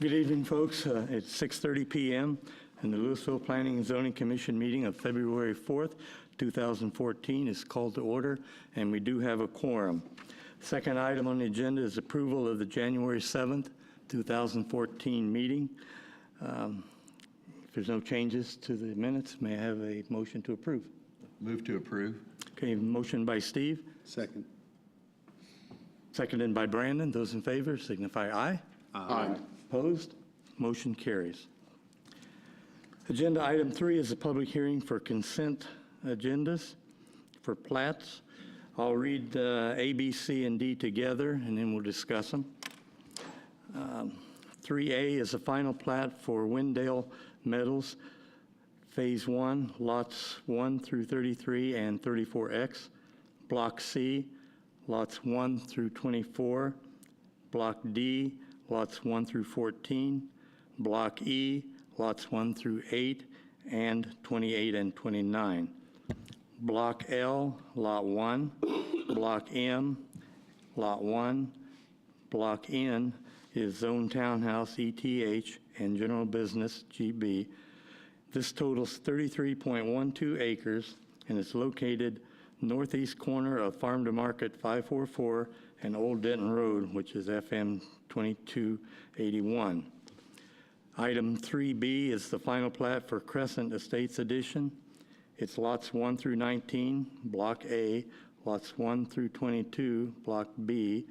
Good evening, folks. It's 6:30 p.m. and the Louisville Planning and Zoning Commission meeting of February 4th, 2014 is called to order, and we do have a quorum. Second item on the agenda is approval of the January 7th, 2014 meeting. If there's no changes to the minutes, may I have a motion to approve? Move to approve. Okay, motion by Steve, Second. seconded by Brandon. Those in favor signify aye. Aye. Opposed? Motion carries. Agenda item 3 is a public hearing for consent agendas for plats. I'll read A, B, C, and D together, and then we'll discuss them. 3A is a final plat for Wendell Meadows, Phase 1, lots 1 through 33 and 34X. Block C, lots 1 through 24. Block D, lots 1 through 14. Block E, lots 1 through 8, and 28 and 29. Block L, Lot 1. Block M, Lot 1. Block N is Zone Townhouse, ETH, and General Business, GB. This totals 33.12 acres and is located northeast corner of Farm to Market 544 and Old Denton Road, which is FM 2281. Item 3B is the final plat for Crescent Estates Edition. It's lots 1 through 19, Block A, lots 1 through 22, Block B,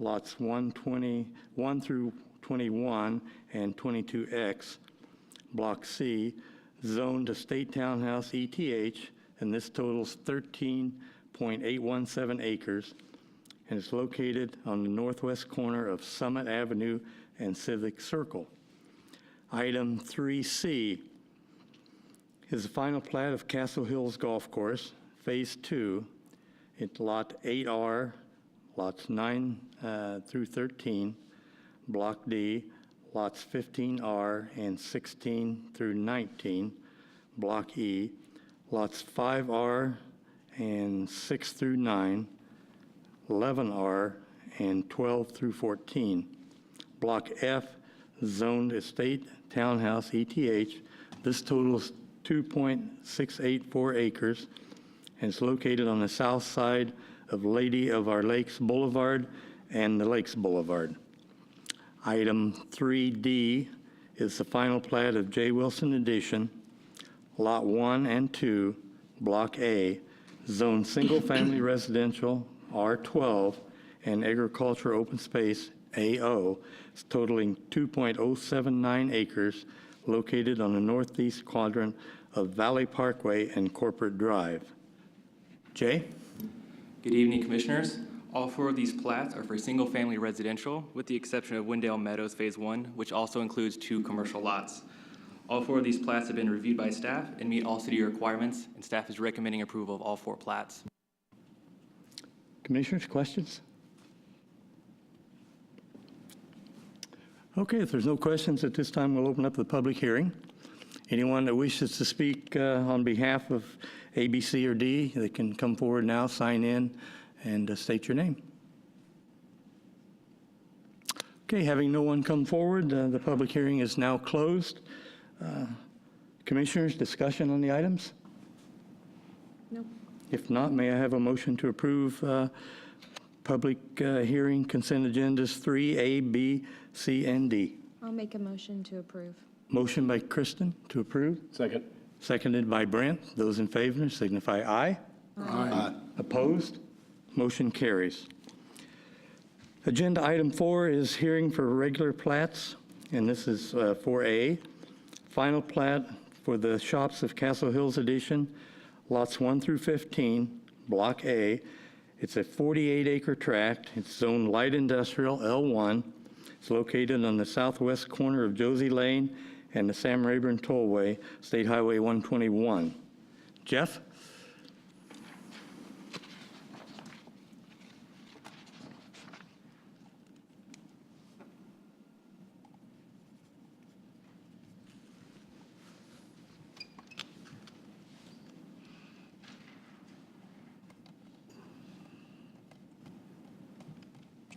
lots 1 through 21, and 22X. Block C, zoned Estate Townhouse, ETH, and this totals 13.817 acres, and it's located on the northwest corner of Summit Avenue and Civic Circle. Item 3C is the final plat of Castle Hills Golf Course, Phase 2. It's Lot 8R, lots 9 through 13, Block D, lots 15R and 16 through 19, Block E, lots 5R and 6 through 9, 11R and 12 through 14. Block F, zoned Estate Townhouse, ETH. This totals 2.684 acres and it's located on the south side of Lady of Our Lakes Boulevard and the Lakes Boulevard. Item 3D is the final plat of J. Wilson Edition, Lot 1 and 2, Block A, Zone Single Family Residential, R12, and Agriculture Open Space, AO, totaling 2.079 acres, located on the northeast quadrant of Valley Parkway and Corporate Drive. Jay? Good evening, Commissioners. All 4 of these plats are for single-family residential, with the exception of Wendell Meadows Phase 1, which also includes 2 commercial lots. All 4 of these plats have been reviewed by staff and meet all city requirements, and staff is recommending approval of all 4 plats. Commissioners, questions? Okay, if there's no questions at this time, we'll open up the public hearing. Anyone that wishes to speak on behalf of A, B, C, or D, they can come forward now, sign in, and state your name. Okay, having no one come forward, the public hearing is now closed. Commissioners, discussion on the items? No. If not, may I have a motion to approve public hearing consent agendas 3A, B, C, and D? I'll make a motion to approve. Motion by Kristen to approve. Second. Seconded by Brent. Those in favor signify aye. Aye. Opposed? Motion carries. Agenda item 4 is hearing for regular plats, and this is 4A. Final plat for the Shops of Castle Hills Edition, lots 1 through 15, Block A. It's a 48-acre tract. It's zoned light industrial, L1. It's located on the southwest corner of Josie Lane and the Sam Rayburn Tollway, State Highway 121. Jeff?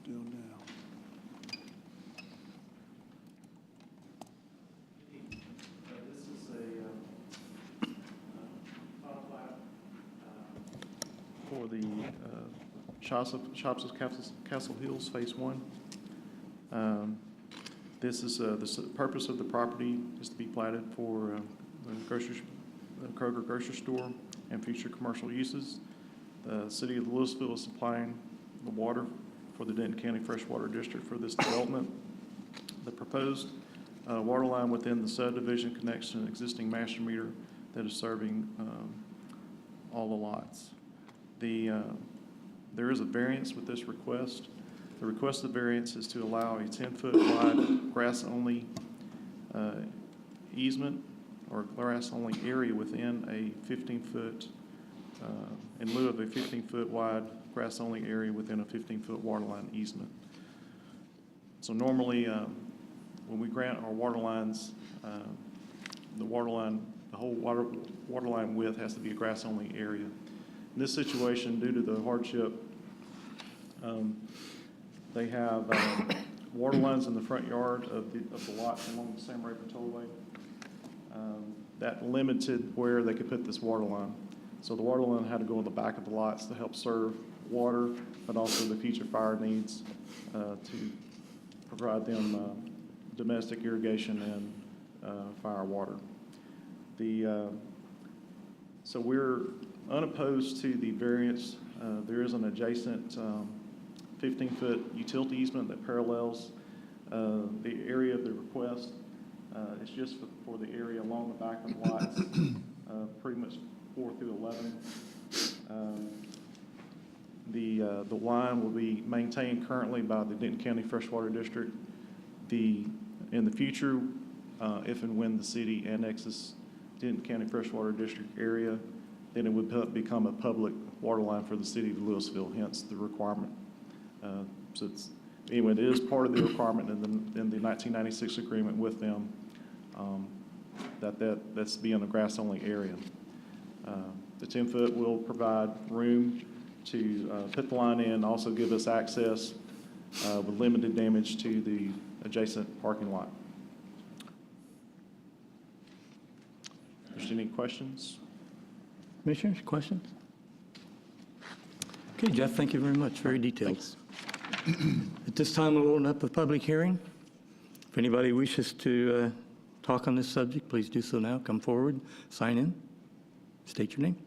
Still down. the Shops of Castle Hills Phase 1. This is, the purpose of the property is to be platted for the Kroger grocery store and future commercial uses. The city of Louisville is supplying the water for the Denton County Freshwater District for this development. The proposed water line within the subdivision connects to an existing master meter that is serving all the lots. There is a variance with this request. The requested variance is to allow a 10-foot wide grass-only easement or grass-only area within a 15-foot, in lieu of a 15-foot wide grass-only area within a 15-foot water line easement. So normally, when we grant our water lines, the whole water line width has to be a grass-only area. In this situation, due to the hardship, they have water lines in the front yard of the lots along the Sam Rayburn Tollway. That limited where they could put this water line. So the water line had to go in the back of the lots to help serve water, but also the future fire needs to provide them domestic irrigation and fire water. So we're unopposed to the variance. There is an adjacent 15-foot utility easement that parallels the area of the request. It's just for the area along the back of the lots, pretty much 4 through 11. The line will be maintained currently by the Denton County Freshwater District. In the future, if and when the city annexes Denton County Freshwater District area, then it would become a public water line for the city of Louisville, hence the requirement. So anyway, it is part of the requirement in the 1996 agreement with them that's to be in a grass-only area. The 10-foot will provide room to put the line in, also give us access with limited damage to the adjacent parking lot. If there's any questions? Commissioners, questions? Okay, Jeff, thank you very much. Very detailed. At this time, we'll open up the public hearing. If anybody wishes to talk on this subject, please do so now. Come forward, sign in, state your name.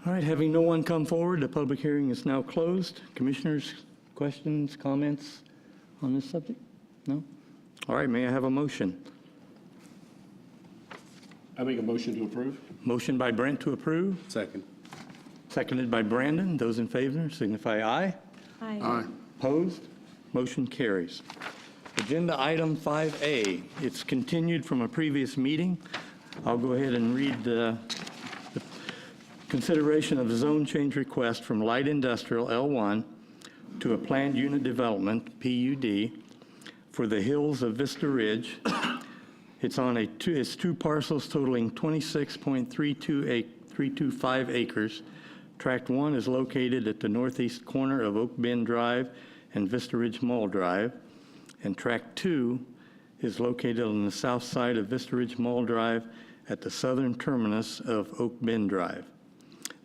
All right, having no one come forward, the public hearing is now closed. Commissioners, questions, comments on this subject? No? All right, may I have a motion? I make a motion to approve. Motion by Brent to approve, Second. seconded by Brandon. Those in favor signify aye. Aye. Opposed? Motion carries. Agenda item 5A. It's continued from a previous meeting. I'll go ahead and read the consideration of a zone change request from light industrial L1 to a planned unit development, PUD, for the hills of Vista Ridge. It's on it's two parcels totaling 26.325 acres. Tract 1 is located at the northeast corner of Oak Bend Drive and Vista Ridge Mall Drive, and Tract 2 is located on the south side of Vista Ridge Mall Drive at the southern terminus of Oak Bend Drive.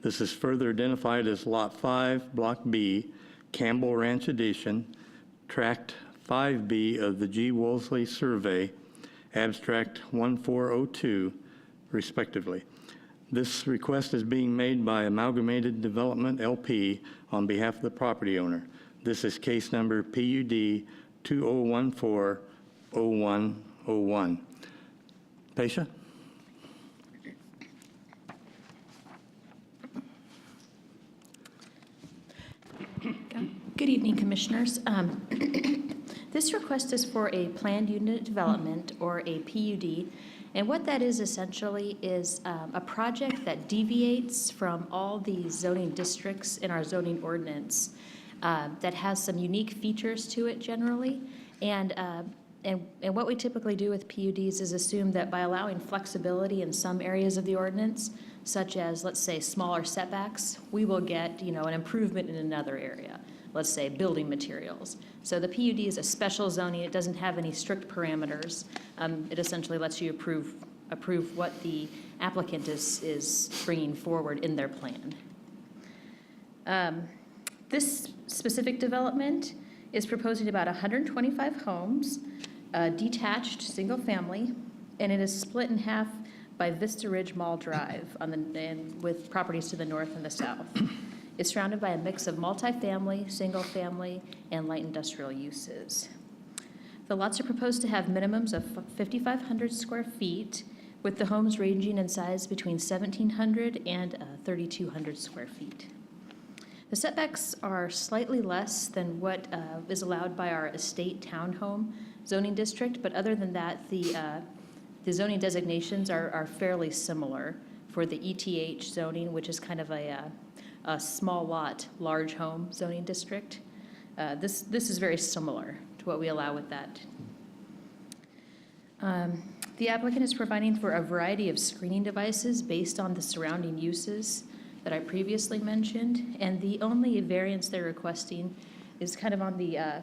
This is further identified as Lot 5, Block B, Campbell Ranch Edition, Tract 5B of the G. Wolseley Survey, Abstract 1402, respectively. This request is being made by Amalgamated Development, LP, on behalf of the property owner. This is case number PUD 2014-0101. Pasha? Good evening, Commissioners. This request is for a planned unit development, or a PUD, and what that is essentially is a project that deviates from all the zoning districts in our zoning ordinance that has some unique features to it generally. And what we typically do with PUDs is assume that by allowing flexibility in some areas of the ordinance, such as, let's say, smaller setbacks, we will get, an improvement in another area. Let's say building materials. So the PUD is a special zoning. It doesn't have any strict parameters. It essentially lets you approve approve what the applicant is bringing forward in their plan. This specific development is proposing about 125 homes, detached, single-family, and it is split in half by Vista Ridge Mall Drive and with properties to the north and the south. It's surrounded by a mix of multifamily, single-family, and light industrial uses. The lots are proposed to have minimums of 5,500 square feet, with the homes ranging in size between 1,700 and 3,200 square feet. The setbacks are slightly less than what is allowed by our estate townhome zoning district, but other than that, the zoning designations are fairly similar for the ETH zoning, which is kind of a small lot, large home zoning district. This is very similar to what we allow with that. The applicant is providing for a variety of screening devices based on the surrounding uses that I previously mentioned, and the only variance they're requesting is kind of on the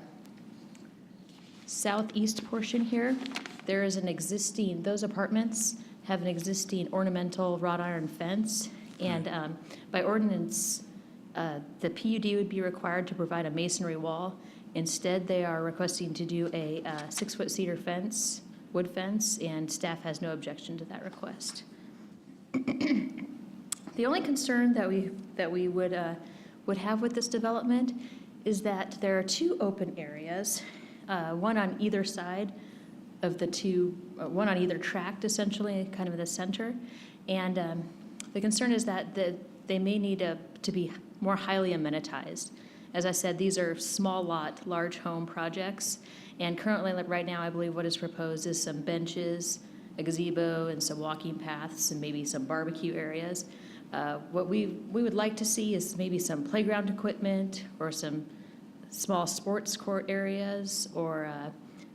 southeast portion here. There is an existing, those apartments have an existing ornamental wrought iron fence, and by ordinance, the PUD would be required to provide a masonry wall. Instead, they are requesting to do a 6-foot cedar fence, wood fence, and staff has no objection to that request. The only concern that we would have with this development is that there are two open areas, one on either side of the two, one on either tract, essentially, kind of in the center. And the concern is that they may need to be more highly amenitized. As I said, these are small lot, large home projects. And currently, like right now, I believe what is proposed is some benches, a gazebo, and some walking paths, and maybe some barbecue areas. What we would like to see is maybe some playground equipment or some small sports court areas, or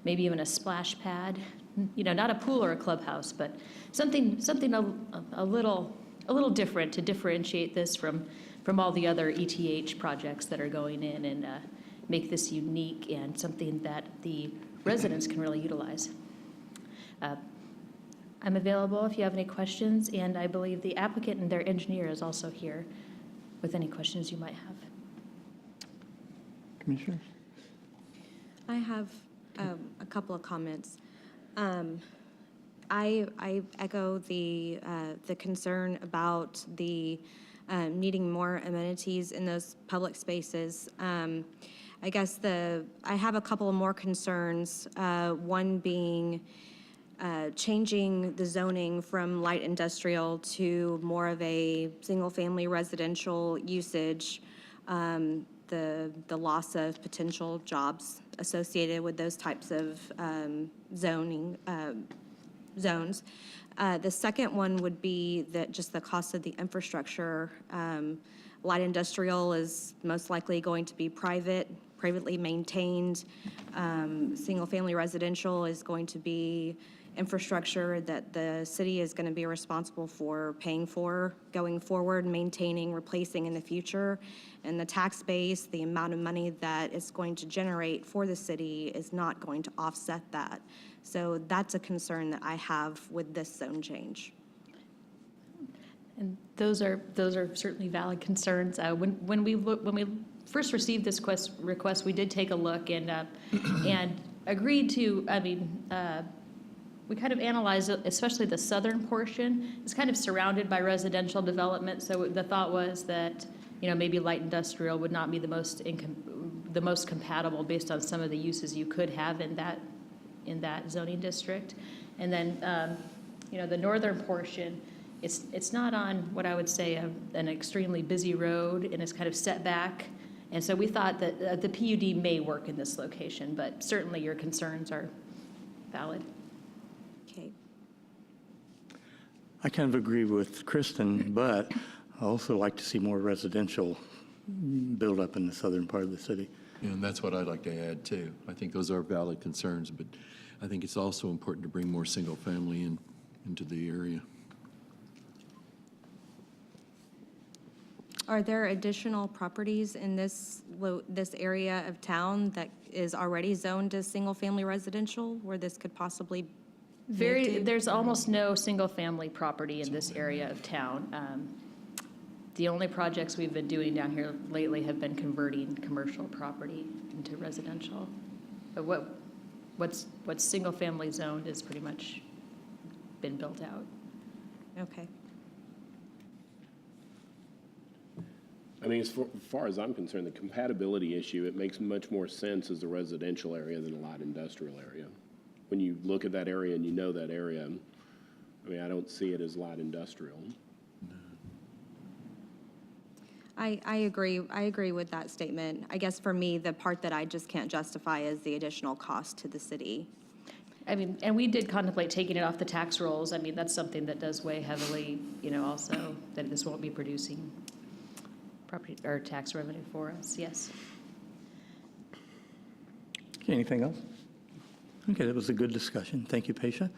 maybe even a splash pad. You know, not a pool or a clubhouse, but something a little different to differentiate this from all the other ETH projects that are going in and make this unique and something that the residents can really utilize. I'm available if you have any questions, and I believe the applicant and their engineer is also here with any questions you might have. Commissioners? I have a couple of comments. I echo the concern about the needing more amenities in those public spaces. I guess I have a couple of more concerns, one being changing the zoning from light industrial to more of a single-family residential usage, the loss of potential jobs associated with those types of zones. The second one would be that just the cost of the infrastructure. Light industrial is most likely going to be privately maintained. Single-family residential is going to be infrastructure that the city is going to be responsible for paying for going forward, maintaining, replacing in the future. And the tax base, the amount of money that it's going to generate for the city is not going to offset that. So that's a concern that I have with this zone change. And those are certainly valid concerns. When we first received this request, we did take a look and agreed to. We kind of analyzed it, especially the southern portion. It's kind of surrounded by residential development. So the thought was that maybe light industrial would not be the most compatible based on some of the uses you could have in that zoning district. And then the northern portion. It's not on what I would say an extremely busy road, and it's kind of set back. And so we thought that the PUD may work in this location, but certainly your concerns are valid. Okay. I kind of agree with Kristen, but I also like to see more residential build up in the southern part of the city. Yeah, and that's what I'd like to add too. I think those are valid concerns, but I think it's also important to bring more single family into the area. Are there additional properties in this area of town that is already zoned as single-family residential where this could possibly There's almost no single-family property in this area of town. The only projects we've been doing down here lately have been converting commercial property into residential. But what's single-family zoned is pretty much been built out. Okay. I mean, as far as I'm concerned, the compatibility issue, it makes much more sense as a residential area than a light industrial area. When you look at that area and you know that area, I mean, I don't see it as light industrial. I agree. I agree with that statement. I guess for me, the part that I just can't justify is the additional cost to the city. I mean, and we did contemplate taking it off the tax rolls. I mean, that's something that does weigh heavily, also, that this won't be producing property or tax revenue for us, yes. Okay, anything else? Okay, that was a good discussion. Thank you, Paisha.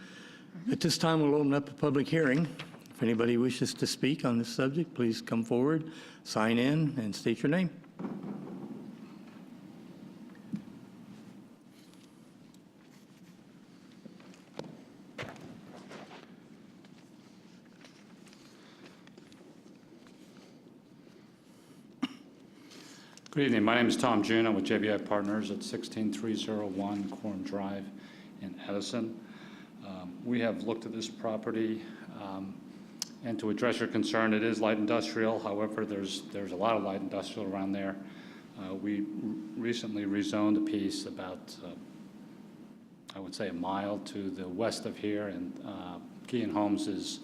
At this time, we'll open up a public hearing. If anybody wishes to speak on this subject, please come forward, sign in, and state your name. Good evening. My name is Tom June. I'm with JBI Partners at 16301 Quorum Drive in Edison. We have looked at this property, and to address your concern, it is light industrial. However, there's a lot of light industrial around there. We recently rezoned a piece about, I would say, a mile to the west of here, and Kean Homes is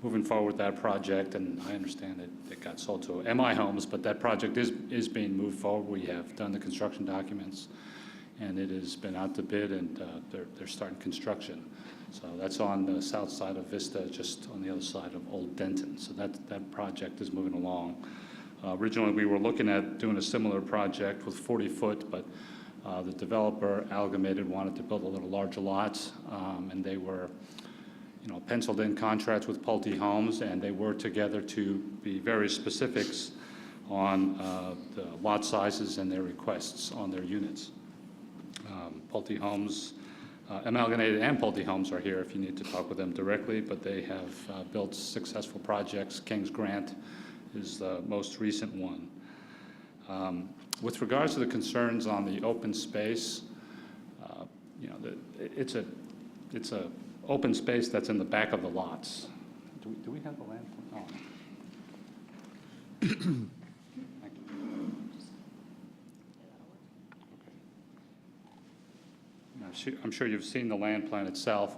moving forward with that project, and I understand that it got sold to MI Homes, but that project is being moved forward. We have done the construction documents, and it has been out to bid, and they're starting construction. So that's on the south side of Vista, just on the other side of Old Denton. So that project is moving along. Originally, we were looking at doing a similar project with 40-foot, but the developer, Amalgamated, wanted to build a little larger lots, and they were penciled in contracts with Pulte Homes, and they worked together to be very specifics on the lot sizes and their requests on their units. Pulte Homes, Amalgamated and Pulte Homes are here if you need to talk with them directly, but they have built successful projects. King's Grant is the most recent one. With regards to the concerns on the open space, it's a open space that's in the back of the lots. Do we have the land? Oh. Thank you. I'm sure you've seen the land plan itself,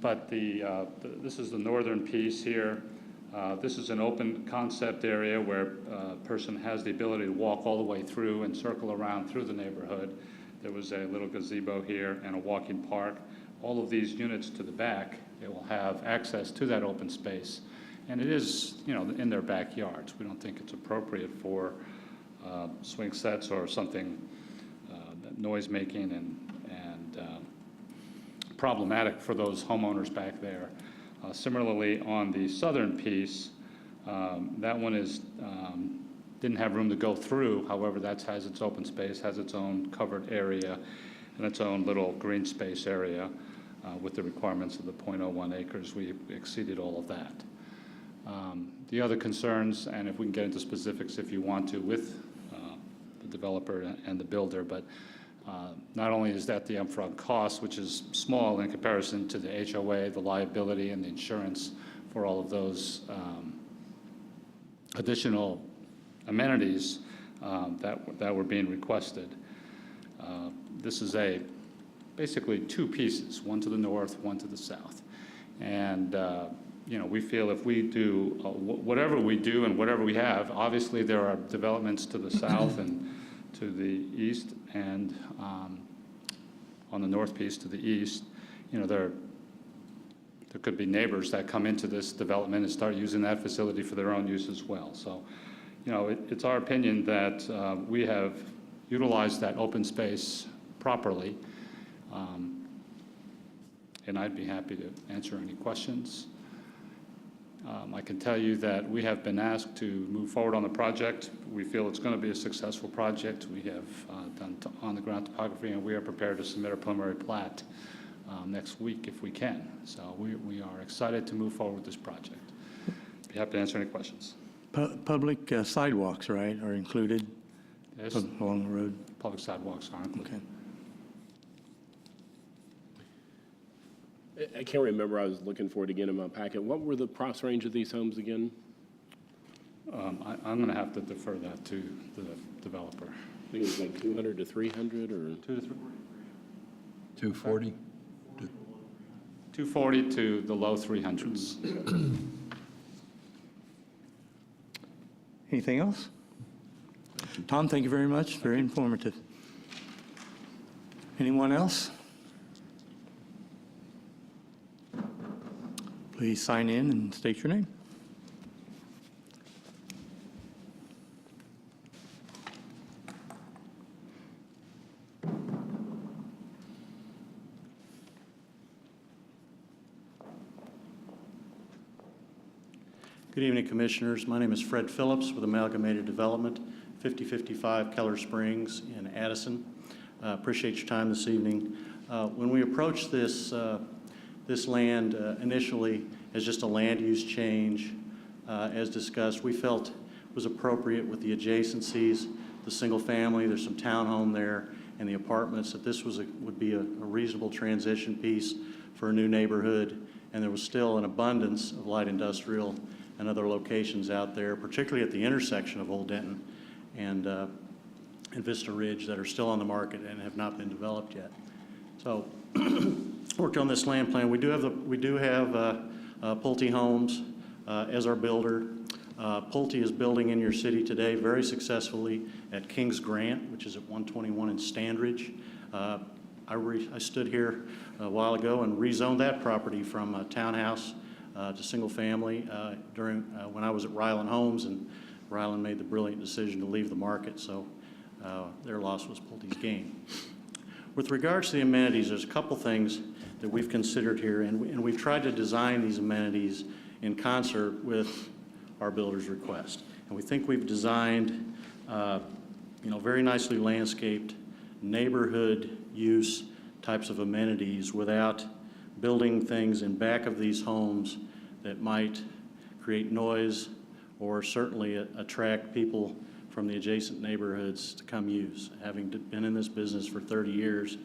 but this is the northern piece here. This is an open concept area where a person has the ability to walk all the way through and circle around through the neighborhood. There was a little gazebo here and a walking park. All of these units to the back, they will have access to that open space. And it is, in their backyards. We don't think it's appropriate for swing sets or something noise making and problematic for those homeowners back there. Similarly, on the southern piece, that one didn't have room to go through. However, that has its open space, has its own covered area, and its own little green space area with the requirements of the 0.01 acres. We exceeded all of that. The other concerns, and if we can get into specifics if you want to with the developer and the builder, but not only is that the upfront cost, which is small in comparison to the HOA, the liability, and the insurance for all of those additional amenities that were being requested. This is basically two pieces, one to the north, one to the south. And we feel if we do whatever we do and whatever we have, obviously there are developments to the south and to the east, and on the north piece to the east, there could be neighbors that come into this development and start using that facility for their own use as well. So, it's our opinion that we have utilized that open space properly, and I'd be happy to answer any questions. I can tell you that we have been asked to move forward on the project. We feel it's going to be a successful project. We have done on-the-ground topography, and we are prepared to submit a preliminary plat next week if we can. So we are excited to move forward with this project. Be happy to answer any questions. Public sidewalks, right, are included Yes, along the road? public sidewalks are included. Okay. I can't remember, I was looking for it again in my packet. What were the price range of these homes again? I'm going to have to defer that to the developer. I think it was like 200 to 300 or? 240? 240 to the low 300s. Anything else? Tom, thank you very much. Very informative. Anyone else? Please sign in and state your name. Good evening, Commissioners. My name is Fred Phillips with Amalgamated Development, 5055 Keller Springs in Addison. Appreciate your time this evening. When we approached this land initially as just a land use change, as discussed, we felt it was appropriate with the adjacencies, the single family, there's some townhome there, and the apartments, that this would be a reasonable transition piece for a new neighborhood, and there was still an abundance of light industrial and other locations out there, particularly at the intersection of Old Denton and Vista Ridge, that are still on the market and have not been developed yet. So, worked on this land plan. We do have Pulte Homes as our builder. Pulte is building in your city today very successfully at Kings Grant, which is at 121 in Standridge. I stood here a while ago and rezoned that property from a townhouse to single family when I was at Ryland Homes, and Ryland made the brilliant decision to leave the market, so their loss was Pulte's gain. With regards to the amenities, there's a couple things that we've considered here, and we've tried to design these amenities in concert with our builder's request. And we think we've designed, very nicely landscaped neighborhood use types of amenities without building things in back of these homes that might create noise or certainly attract people from the adjacent neighborhoods to come use. Having been in this business for 30 years,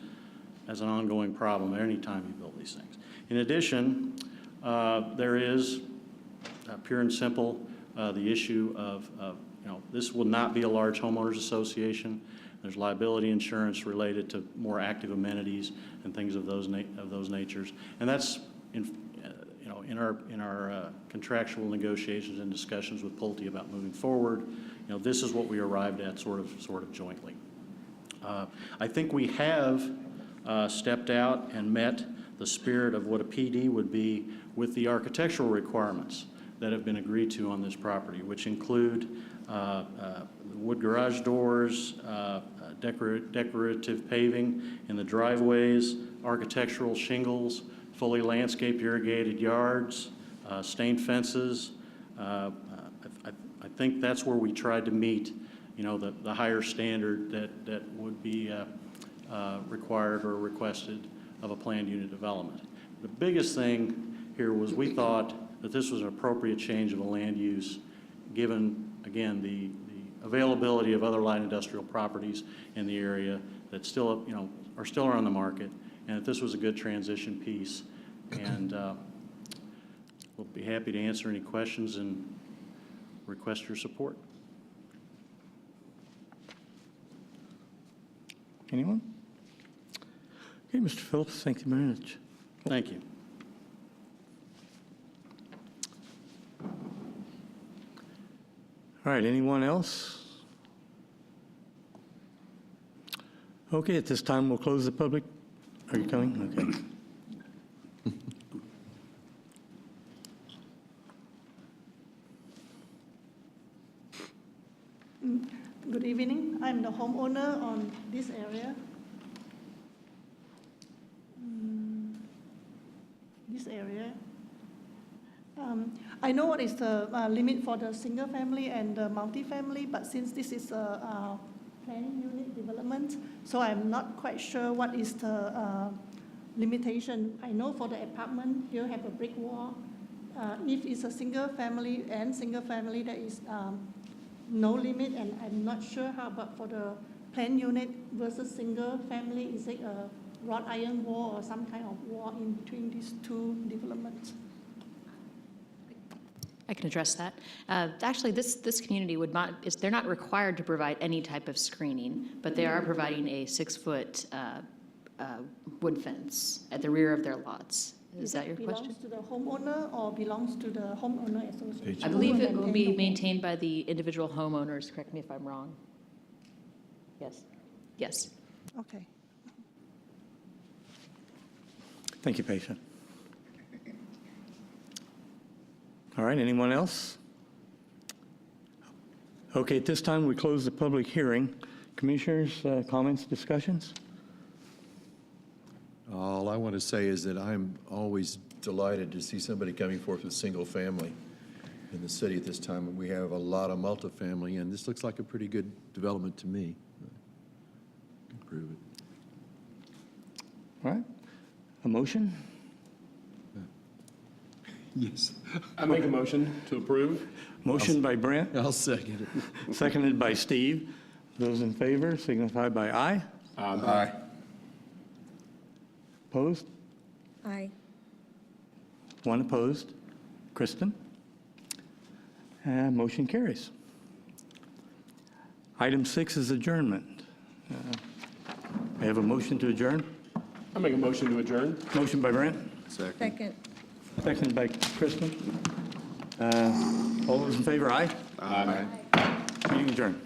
as an ongoing problem any time you build these things. In addition, there is pure and simple the issue of this will not be a large homeowners association. There's liability insurance related to more active amenities and things of those natures, and that's in our contractual negotiations and discussions with Pulte about moving forward. This is what we arrived at sort of jointly. I think we have stepped out and met the spirit of what a PD would be with the architectural requirements that have been agreed to on this property, which include wood garage doors, decorative paving in the driveways, architectural shingles, fully landscaped irrigated yards, stained fences. I think that's where we tried to meet, the higher standard that would be required or requested of a planned unit development. The biggest thing here was we thought that this was an appropriate change of a land use, given, again, the availability of other light industrial properties in the area that still, are still on the market, and that this was a good transition piece. And we'll be happy to answer any questions and request your support. Anyone? Okay, Mr. Phillips, thank you very much. Thank you. All right, anyone else? Okay, at this time, we'll close the public. Are you coming? Okay. Good evening. I'm the homeowner on this area. I know what is the limit for the single family and the multi-family, but since this is a planning unit development, so I'm not quite sure what is the limitation. I know for the apartment, you have a brick wall. If it's a single family, there is no limit, and I'm not sure how about for the planned unit versus single family, is it a wrought iron wall or some kind of wall in between these two developments? I can address that. Actually, this community would not, they're not required to provide any type of screening, but they are providing a 6-foot wood fence at the rear of their lots. Is that your question? Belongs to the homeowner or belongs to the homeowner association? I believe it will be Maintained. maintained by the individual homeowners. Correct me if I'm wrong. Yes. Yes. Okay. Thank you, Patient. All right, anyone else? Okay, at this time, we close the public hearing. Commissioners, comments, discussions? All I want to say is that I'm always delighted to see somebody coming forth with single family in the city at this time. We have a lot of multifamily, and this looks like a pretty good development to me. Approve it. All right, a motion? Yes. I make a motion to approve. Motion by Brent, I'll second it. seconded by Steve. Those in favor signify by aye. Aye. Opposed? Aye. One opposed. Kristen? Motion carries. Item 6 is adjournment. I have a motion to adjourn. I make a motion to adjourn. Motion by Brent, Second. seconded by Kristen. All those in favor, aye? Aye. Meeting adjourned.